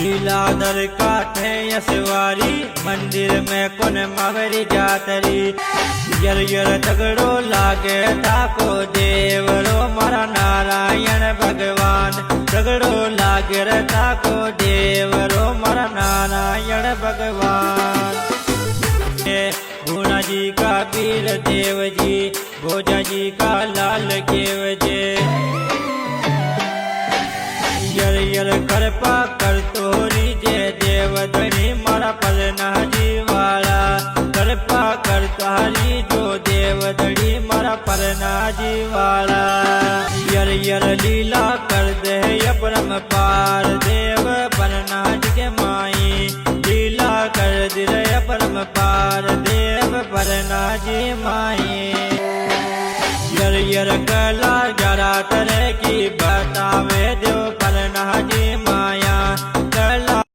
लीलाधर काठे यसवारी मंदिर में कोन मावरी जातरी यर यर तगड़ो लागे ताको देवरो मारा नारायण भगवान तगड़ो लागे ताको देवरो मारा नारायण भगवान। भूना जी का वीर देव जी भोजा जी का लाल केव जे यर यर कृपा कर तोरी जे देव धनी मारा पलना जी वाला कृपा कर तारी जो देव धड़ी मारा पलना जी वाला। यर यर लीला कर दे अपरम पार देव पलना जी के माई लीला कर दे अपरम पार देव पलना जी माई। यर यर कला जरा तर